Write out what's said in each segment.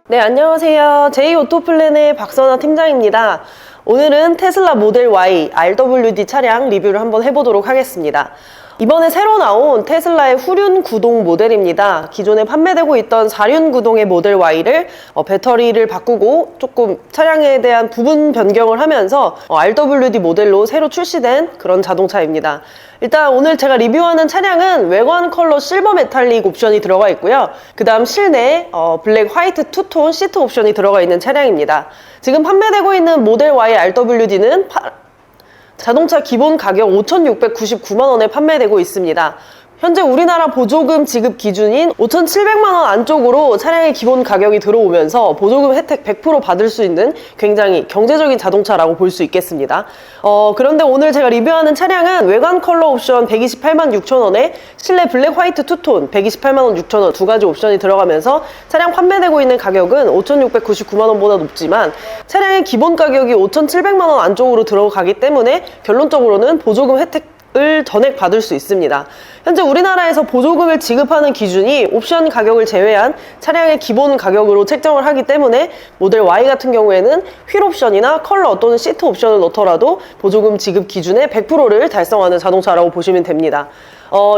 네, 안녕하세요. 제이오토플랜의 박선아 팀장입니다. 오늘은 테슬라 모델 Y RWD 차량 리뷰를 한번 해보도록 하겠습니다. 이번에 새로 나온 테슬라의 후륜 구동 모델입니다. 기존에 판매되고 있던 4륜 구동의 모델 Y를 배터리를 바꾸고 조금 차량에 대한 부분 변경을 하면서 RWD 모델로 새로 출시된 그런 자동차입니다. 일단 오늘 제가 리뷰하는 차량은 외관 컬러 실버 메탈릭 옵션이 들어가 있고요. 그 다음 실내에 블랙 화이트 투톤 시트 옵션이 들어가 있는 차량입니다. 지금 판매되고 있는 모델 Y RWD는 자동차 기본 가격 5,699만원에 판매되고 있습니다. 현재 우리나라 보조금 지급 기준인 5,700만원 안쪽으로 차량의 기본 가격이 들어오면서 보조금 혜택 100% 받을 수 있는 굉장히 경제적인 자동차라고 볼 수 있겠습니다. 그런데 오늘 제가 리뷰하는 차량은 외관 컬러 옵션 128만 6천원에 실내 블랙 화이트 투톤 128만원 6천원 두 가지 옵션이 들어가면서 차량 판매되고 있는 가격은 5,699만원보다 높지만 차량의 기본 가격이 5,700만원 안쪽으로 들어가기 때문에 결론적으로는 보조금 혜택을 전액 받을 수 있습니다. 현재 우리나라에서 보조금을 지급하는 기준이 옵션 가격을 제외한 차량의 기본 가격으로 책정을 하기 때문에 모델 Y 같은 경우에는 휠 옵션이나 컬러 또는 시트 옵션을 넣더라도 보조금 지급 기준의 100%를 달성하는 자동차라고 보시면 됩니다.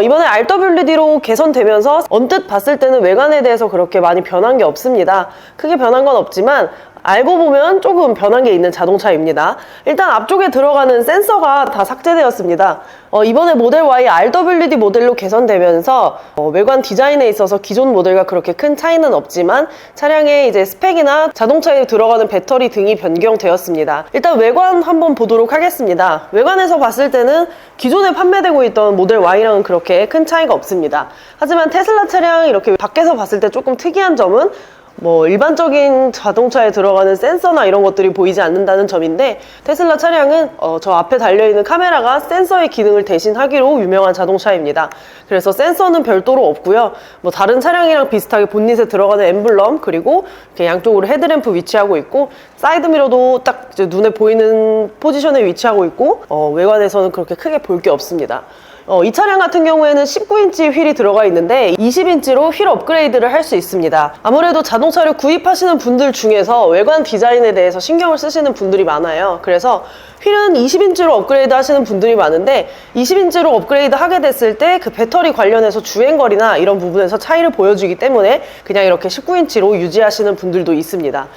이번에 RWD로 개선되면서 언뜻 봤을 때는 외관에 대해서 그렇게 많이 변한 게 없습니다. 크게 변한 건 없지만 알고 보면 조금 변한 게 있는 자동차입니다. 일단 앞쪽에 들어가는 센서가 다 삭제되었습니다. 이번에 모델 Y RWD 모델로 개선되면서 외관 디자인에 있어서 기존 모델과 그렇게 큰 차이는 없지만 차량의 이제 스펙이나 자동차에 들어가는 배터리 등이 변경되었습니다. 일단 외관 한번 보도록 하겠습니다. 외관에서 봤을 때는 기존에 판매되고 있던 모델 Y랑은 그렇게 큰 차이가 없습니다. 하지만 테슬라 차량 이렇게 밖에서 봤을 때 조금 특이한 점은 일반적인 자동차에 들어가는 센서나 이런 것들이 보이지 않는다는 점인데, 테슬라 차량은 저 앞에 달려있는 카메라가 센서의 기능을 대신하기로 유명한 자동차입니다. 그래서 센서는 별도로 없고요. 다른 차량이랑 비슷하게 본닛에 들어가는 엠블럼, 그리고 이렇게 양쪽으로 헤드램프 위치하고 있고, 사이드미러도 딱 이제 눈에 보이는 포지션에 위치하고 있고, 외관에서는 그렇게 크게 볼 게 없습니다. 이 차량 같은 경우에는 19인치 휠이 들어가 있는데 20인치로 휠 업그레이드를 할 수 있습니다. 아무래도 자동차를 구입하시는 분들 중에서 외관 디자인에 대해서 신경을 쓰시는 분들이 많아요. 그래서 휠은 20인치로 업그레이드 하시는 분들이 많은데 20인치로 업그레이드 하게 됐을 때 그 배터리 관련해서 주행거리나 이런 부분에서 차이를 보여주기 때문에 그냥 이렇게 19인치로 유지하시는 분들도 있습니다.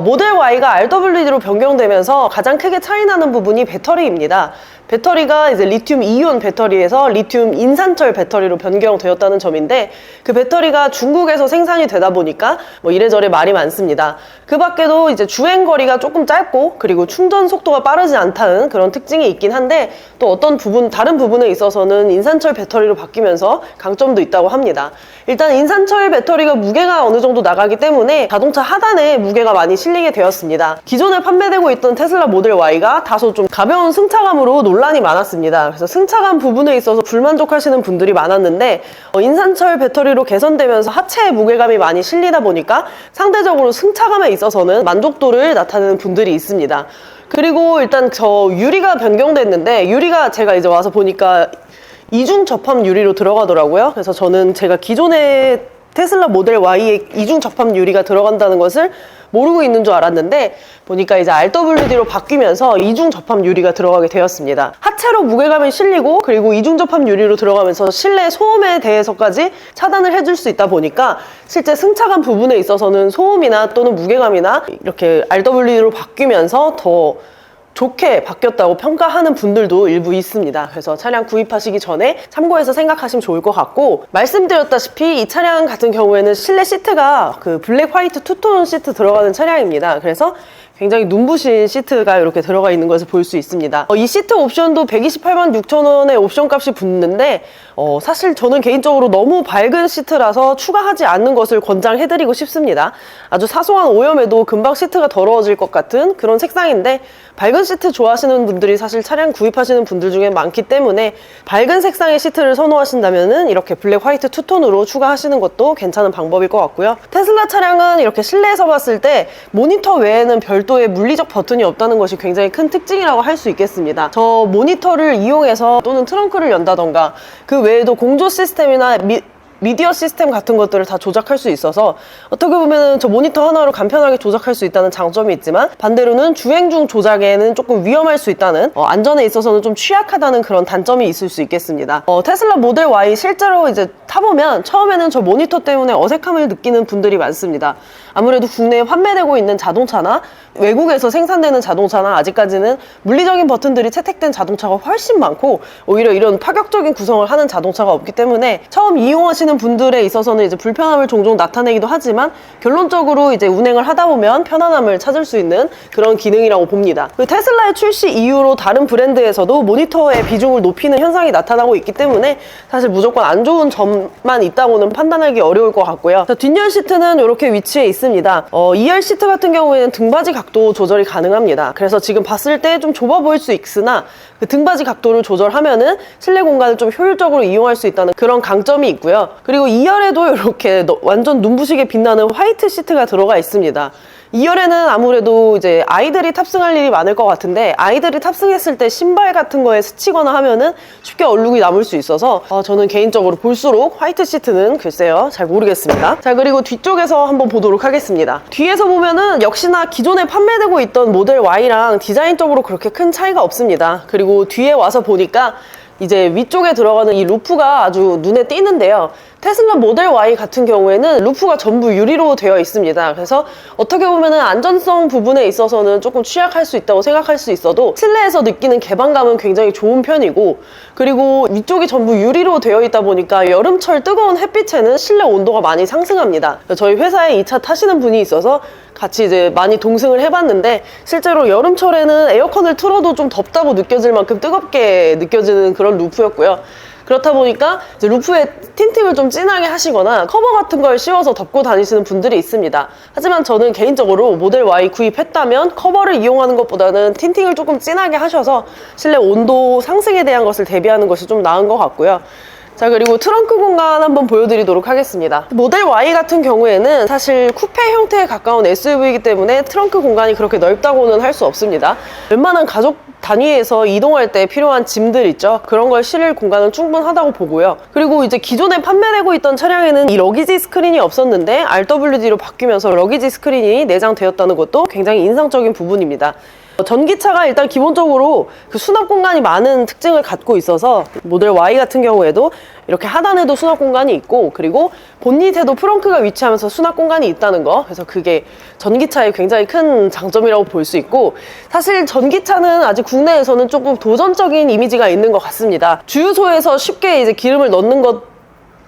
모델 Y가 RWD로 변경되면서 가장 크게 차이나는 부분이 배터리입니다. 배터리가 이제 리튬 이온 배터리에서 리튬 인산철 배터리로 변경되었다는 점인데, 그 배터리가 중국에서 생산이 되다 보니까 이래저래 말이 많습니다. 그 밖에도 이제 주행거리가 조금 짧고 그리고 충전 속도가 빠르지 않다는 그런 특징이 있긴 한데, 또 어떤 다른 부분에 있어서는 인산철 배터리로 바뀌면서 강점도 있다고 합니다. 일단 인산철 배터리가 무게가 어느 정도 나가기 때문에 자동차 하단에 무게가 많이 실리게 되었습니다. 기존에 판매되고 있던 테슬라 모델 Y가 다소 좀 가벼운 승차감으로 논란이 많았습니다. 그래서 승차감 부분에 있어서 불만족하시는 분들이 많았는데, 인산철 배터리로 개선되면서 하체에 무게감이 많이 실리다 보니까 상대적으로 승차감에 있어서는 만족도를 나타내는 분들이 있습니다. 그리고 일단 저 유리가 변경됐는데, 유리가 제가 이제 와서 보니까 이중 접합 유리로 들어가더라고요. 그래서 저는 제가 기존에 테슬라 모델 Y에 이중 접합 유리가 들어간다는 것을 모르고 있는 줄 알았는데, 보니까 이제 RWD로 바뀌면서 이중 접합 유리가 들어가게 되었습니다. 하체로 무게감이 실리고, 그리고 이중 접합 유리로 들어가면서 실내 소음에 대해서까지 차단을 해줄 수 있다 보니까 실제 승차감 부분에 있어서는 소음이나 또는 무게감이나 이렇게 RWD로 바뀌면서 더 좋게 바뀌었다고 평가하는 분들도 일부 있습니다. 그래서 차량 구입하시기 전에 참고해서 생각하시면 좋을 것 같고, 말씀드렸다시피 이 차량 같은 경우에는 실내 시트가 그 블랙 화이트 투톤 시트 들어가는 차량입니다. 그래서 굉장히 눈부신 시트가 이렇게 들어가 있는 것을 볼 수 있습니다. 이 시트 옵션도 128만 6천원의 옵션 값이 붙는데, 사실 저는 개인적으로 너무 밝은 시트라서 추가하지 않는 것을 권장해드리고 싶습니다. 아주 사소한 오염에도 금방 시트가 더러워질 것 같은 그런 색상인데, 밝은 시트 좋아하시는 분들이 사실 차량 구입하시는 분들 중에 많기 때문에 밝은 색상의 시트를 선호하신다면은 이렇게 블랙 화이트 투톤으로 추가하시는 것도 괜찮은 방법일 것 같고요. 테슬라 차량은 이렇게 실내에서 봤을 때 모니터 외에는 별도의 물리적 버튼이 없다는 것이 굉장히 큰 특징이라고 할 수 있겠습니다. 저 모니터를 이용해서 또는 트렁크를 연다던가, 그 외에도 공조 시스템이나 미디어 시스템 같은 것들을 다 조작할 수 있어서 어떻게 보면 저 모니터 하나로 간편하게 조작할 수 있다는 장점이 있지만, 반대로는 주행 중 조작에는 조금 위험할 수 있다는, 안전에 있어서는 좀 취약하다는 그런 단점이 있을 수 있겠습니다. 테슬라 모델 Y 실제로 이제 타보면 처음에는 저 모니터 때문에 어색함을 느끼는 분들이 많습니다. 아무래도 국내에 판매되고 있는 자동차나 외국에서 생산되는 자동차나 아직까지는 물리적인 버튼들이 채택된 자동차가 훨씬 많고, 오히려 이런 파격적인 구성을 하는 자동차가 없기 때문에 처음 이용하시는 분들에 있어서는 이제 불편함을 종종 나타내기도 하지만, 결론적으로 이제 운행을 하다 보면 편안함을 찾을 수 있는 그런 기능이라고 봅니다. 테슬라의 출시 이후로 다른 브랜드에서도 모니터의 비중을 높이는 현상이 나타나고 있기 때문에 사실 무조건 안 좋은 점만 있다고는 판단하기 어려울 것 같고요. 자, 뒷열 시트는 이렇게 위치해 있습니다. 2열 시트 같은 경우에는 등받이 각도 조절이 가능합니다. 그래서 지금 봤을 때 좀 좁아 보일 수 있으나 그 등받이 각도를 조절하면은 실내 공간을 좀 효율적으로 이용할 수 있다는 그런 강점이 있고요. 그리고 2열에도 이렇게 완전 눈부시게 빛나는 화이트 시트가 들어가 있습니다. 2열에는 아무래도 이제 아이들이 탑승할 일이 많을 것 같은데, 아이들이 탑승했을 때 신발 같은 거에 스치거나 하면은 쉽게 얼룩이 남을 수 있어서 저는 개인적으로 볼수록 화이트 시트는 글쎄요, 잘 모르겠습니다. 자, 그리고 뒤쪽에서 한번 보도록 하겠습니다. 뒤에서 보면은 역시나 기존에 판매되고 있던 모델 Y랑 디자인적으로 그렇게 큰 차이가 없습니다. 그리고 뒤에 와서 보니까 이제 위쪽에 들어가는 이 루프가 아주 눈에 띄는데요. 테슬라 모델 Y 같은 경우에는 루프가 전부 유리로 되어 있습니다. 그래서 어떻게 보면 안전성 부분에 있어서는 조금 취약할 수 있다고 생각할 수 있어도 실내에서 느끼는 개방감은 굉장히 좋은 편이고, 그리고 위쪽이 전부 유리로 되어 있다 보니까 여름철 뜨거운 햇빛에는 실내 온도가 많이 상승합니다. 저희 회사에 이 차 타시는 분이 있어서 같이 이제 많이 동승을 해봤는데, 실제로 여름철에는 에어컨을 틀어도 좀 덥다고 느껴질 만큼 뜨겁게 느껴지는 그런 루프였고요. 그렇다 보니까 이제 루프에 틴팅을 좀 진하게 하시거나 커버 같은 걸 씌워서 덮고 다니시는 분들이 있습니다. 하지만 저는 개인적으로 모델 Y 구입했다면 커버를 이용하는 것보다는 틴팅을 조금 진하게 하셔서 실내 온도 상승에 대한 것을 대비하는 것이 좀 나은 것 같고요. 자, 그리고 트렁크 공간 한번 보여드리도록 하겠습니다. 모델 Y 같은 경우에는 사실 쿠페 형태에 가까운 SUV이기 때문에 트렁크 공간이 그렇게 넓다고는 할 수 없습니다. 웬만한 가족 단위에서 이동할 때 필요한 짐들 있죠? 그런 걸 실을 공간은 충분하다고 보고요. 그리고 이제 기존에 판매되고 있던 차량에는 이 러기지 스크린이 없었는데 RWD로 바뀌면서 러기지 스크린이 내장되었다는 것도 굉장히 인상적인 부분입니다. 전기차가 일단 기본적으로 그 수납 공간이 많은 특징을 갖고 있어서 모델 Y 같은 경우에도 이렇게 하단에도 수납 공간이 있고, 그리고 본닛에도 프렁크가 위치하면서 수납 공간이 있다는 거, 그래서 그게 전기차의 굉장히 큰 장점이라고 볼 수 있고, 사실 전기차는 아직 국내에서는 조금 도전적인 이미지가 있는 것 같습니다. 주유소에서 쉽게 이제 기름을 넣는 것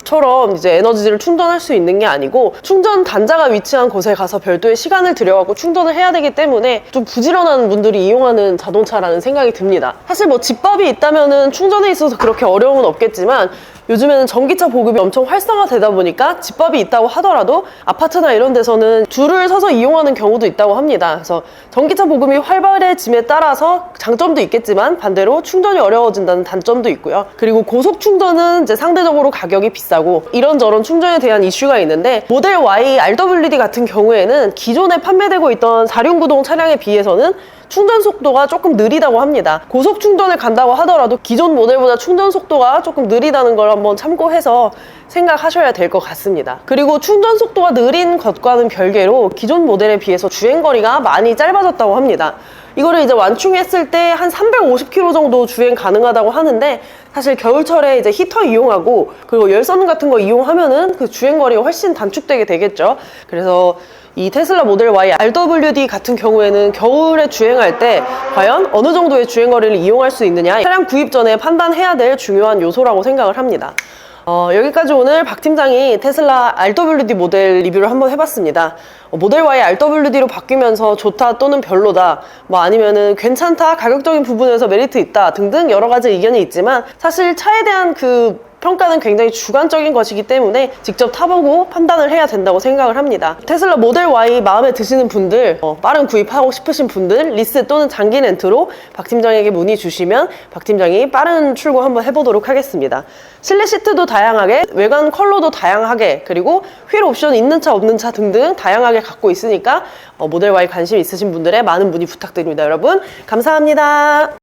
처럼 이제 에너지를 충전할 수 있는 게 아니고, 충전 단자가 위치한 곳에 가서 별도의 시간을 들여갖고 충전을 해야 되기 때문에 좀 부지런한 분들이 이용하는 자동차라는 생각이 듭니다. 사실 뭐 집밥이 있다면은 충전에 있어서 그렇게 어려움은 없겠지만, 요즘에는 전기차 보급이 엄청 활성화되다 보니까 집밥이 있다고 하더라도 아파트나 이런 데서는 줄을 서서 이용하는 경우도 있다고 합니다. 그래서 전기차 보급이 활발해짐에 따라서 장점도 있겠지만 반대로 충전이 어려워진다는 단점도 있고요. 그리고 고속 충전은 이제 상대적으로 가격이 비싸고 이런저런 충전에 대한 이슈가 있는데, 모델 Y RWD 같은 경우에는 기존에 판매되고 있던 4륜구동 차량에 비해서는 충전 속도가 조금 느리다고 합니다. 고속 충전을 간다고 하더라도 기존 모델보다 충전 속도가 조금 느리다는 걸 한번 참고해서 생각하셔야 될 것 같습니다. 그리고 충전 속도가 느린 것과는 별개로 기존 모델에 비해서 주행거리가 많이 짧아졌다고 합니다. 이거를 이제 완충했을 때 한 350km 정도 주행 가능하다고 하는데, 사실 겨울철에 이제 히터 이용하고 그리고 열선 같은 거 이용하면은 그 주행거리가 훨씬 단축되게 되겠죠. 그래서 이 테슬라 모델 Y RWD 같은 경우에는 겨울에 주행할 때 과연 어느 정도의 주행거리를 이용할 수 있느냐, 차량 구입 전에 판단해야 될 중요한 요소라고 생각을 합니다. 여기까지 오늘 박 팀장이 테슬라 RWD 모델 리뷰를 한번 해봤습니다. 모델 Y RWD로 바뀌면서 좋다 또는 별로다, 뭐 아니면은 괜찮다, 가격적인 부분에서 메리트 있다 등등 여러 가지 의견이 있지만, 사실 차에 대한 그 평가는 굉장히 주관적인 것이기 때문에 직접 타보고 판단을 해야 된다고 생각을 합니다. 테슬라 모델 Y 마음에 드시는 분들, 빠른 구입하고 싶으신 분들, 리스 또는 장기 렌트로 박 팀장에게 문의 주시면 박 팀장이 빠른 출고 한번 해보도록 하겠습니다. 실내 시트도 다양하게, 외관 컬러도 다양하게, 그리고 휠 옵션 있는 차 없는 차 등등 다양하게 갖고 있으니까 모델 Y 관심 있으신 분들의 많은 문의 부탁드립니다. 여러분 감사합니다.